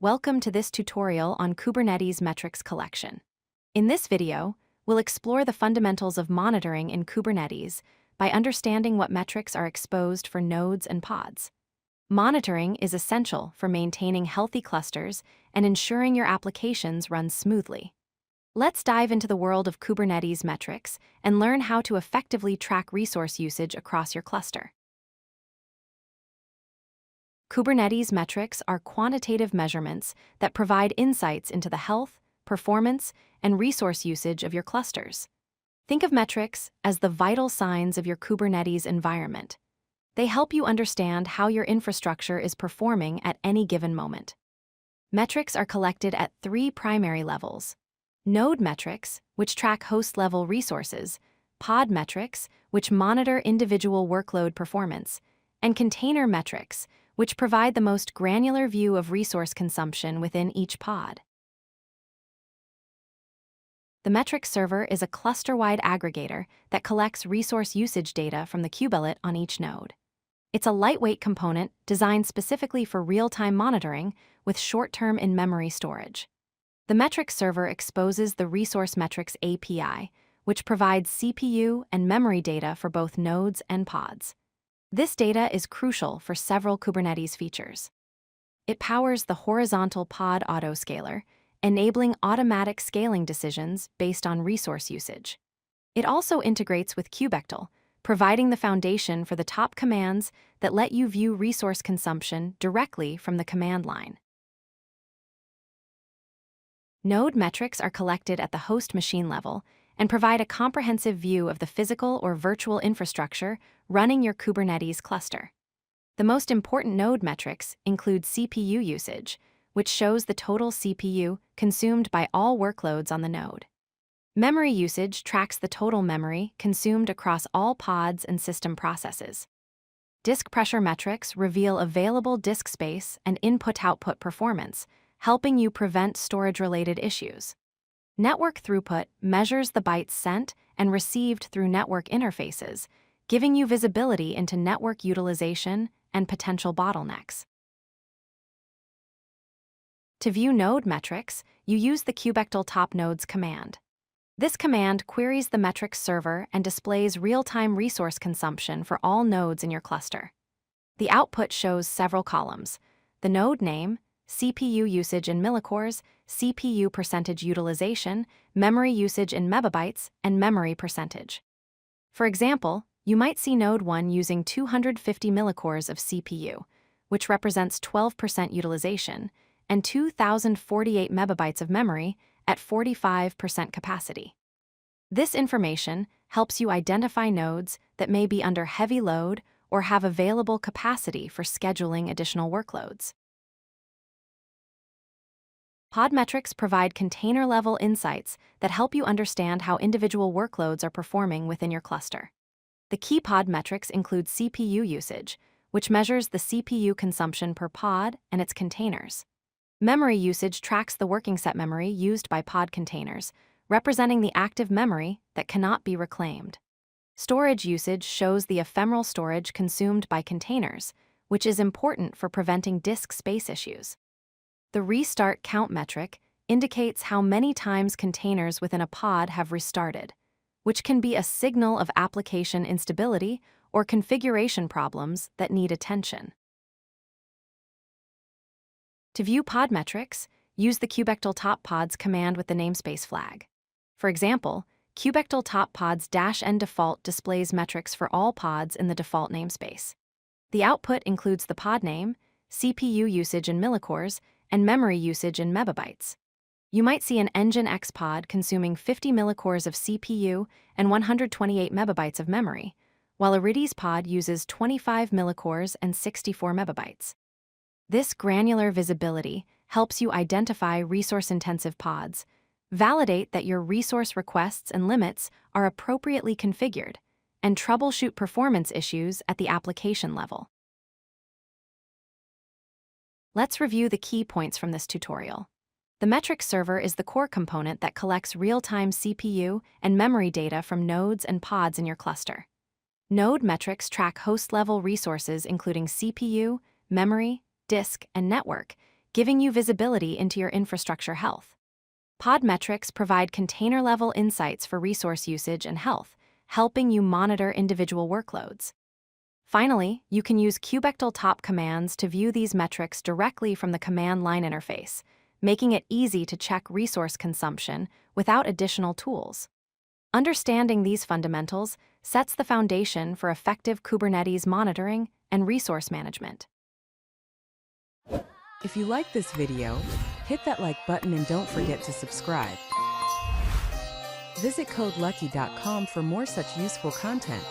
Welcome to this tutorial on Kubernetes metrics collection. In this video, we'll explore the fundamentals of monitoring in Kubernetes by understanding what metrics are exposed for nodes and pods. Monitoring is essential for maintaining healthy clusters and ensuring your applications run smoothly. Let's dive into the world of Kubernetes metrics and learn how to effectively track resource usage across your cluster. Kubernetes metrics are quantitative measurements that provide insights into the health, performance, and resource usage of your clusters. Think of metrics as the vital signs of your Kubernetes environment. They help you understand how your infrastructure is performing at any given moment. Metrics are collected at three primary levels: node metrics, which track host-level resources; pod metrics, which monitor individual workload performance; and container metrics, which provide the most granular view of resource consumption within each pod. The metrics server is a cluster-wide aggregator that collects resource usage data from the kubelet on each node. It's a lightweight component designed specifically for real-time monitoring with short-term in-memory storage. The metrics server exposes the Resource Metrics API, which provides CPU and memory data for both nodes and pods. This data is crucial for several Kubernetes features. It powers the horizontal pod autoscaler, enabling automatic scaling decisions based on resource usage. It also integrates with kubectl, providing the foundation for the top commands that let you view resource consumption directly from the command line. Node metrics are collected at the host machine level and provide a comprehensive view of the physical or virtual infrastructure running your Kubernetes cluster. The most important node metrics include CPU usage, which shows the total CPU consumed by all workloads on the node. Memory usage tracks the total memory consumed across all pods and system processes. Disk pressure metrics reveal available disk space and input-output performance, helping you prevent storage-related issues. Network throughput measures the bytes sent and received through network interfaces, giving you visibility into network utilization and potential bottlenecks. To view node metrics, you use the kubectl top nodes command. This command queries the metrics server and displays real-time resource consumption for all nodes in your cluster. The output shows several columns: the node name, CPU usage in millicores, CPU percentage utilization, memory usage in megabytes, and memory percentage. For example, you might see node 1 using 250 millicores of CPU, which represents 12% utilization, and 2,048 megabytes of memory at 45% capacity. This information helps you identify nodes that may be under heavy load or have available capacity for scheduling additional workloads. Pod metrics provide container-level insights that help you understand how individual workloads are performing within your cluster. The key pod metrics include CPU usage, which measures the CPU consumption per pod and its containers. Memory usage tracks the working set memory used by pod containers, representing the active memory that cannot be reclaimed. Storage usage shows the ephemeral storage consumed by containers, which is important for preventing disk space issues. The restart count metric indicates how many times containers within a pod have restarted, which can be a signal of application instability or configuration problems that need attention. To view pod metrics, use the kubectl top pods command with the namespace flag. For example, kubectl top pods -n default displays metrics for all pods in the default namespace. The output includes the pod name, CPU usage in millicores, and memory usage in megabytes. You might see an Nginx pod consuming 50 millicores of CPU and 128 megabytes of memory, while a Redis pod uses 25 millicores and 64 megabytes. This granular visibility helps you identify resource-intensive pods, validate that your resource requests and limits are appropriately configured, and troubleshoot performance issues at the application level. Let's review the key points from this tutorial. The metrics server is the core component that collects real-time CPU and memory data from nodes and pods in your cluster. Node metrics track host-level resources including CPU, memory, disk, and network, giving you visibility into your infrastructure health. Pod metrics provide container-level insights for resource usage and health, helping you monitor individual workloads. Finally, you can use kubectl top commands to view these metrics directly from the command line interface, making it easy to check resource consumption without additional tools. Understanding these fundamentals sets the foundation for effective Kubernetes monitoring and resource management. If you like this video, hit that like button and don't forget to subscribe. Visit codelucky.com for more such useful content.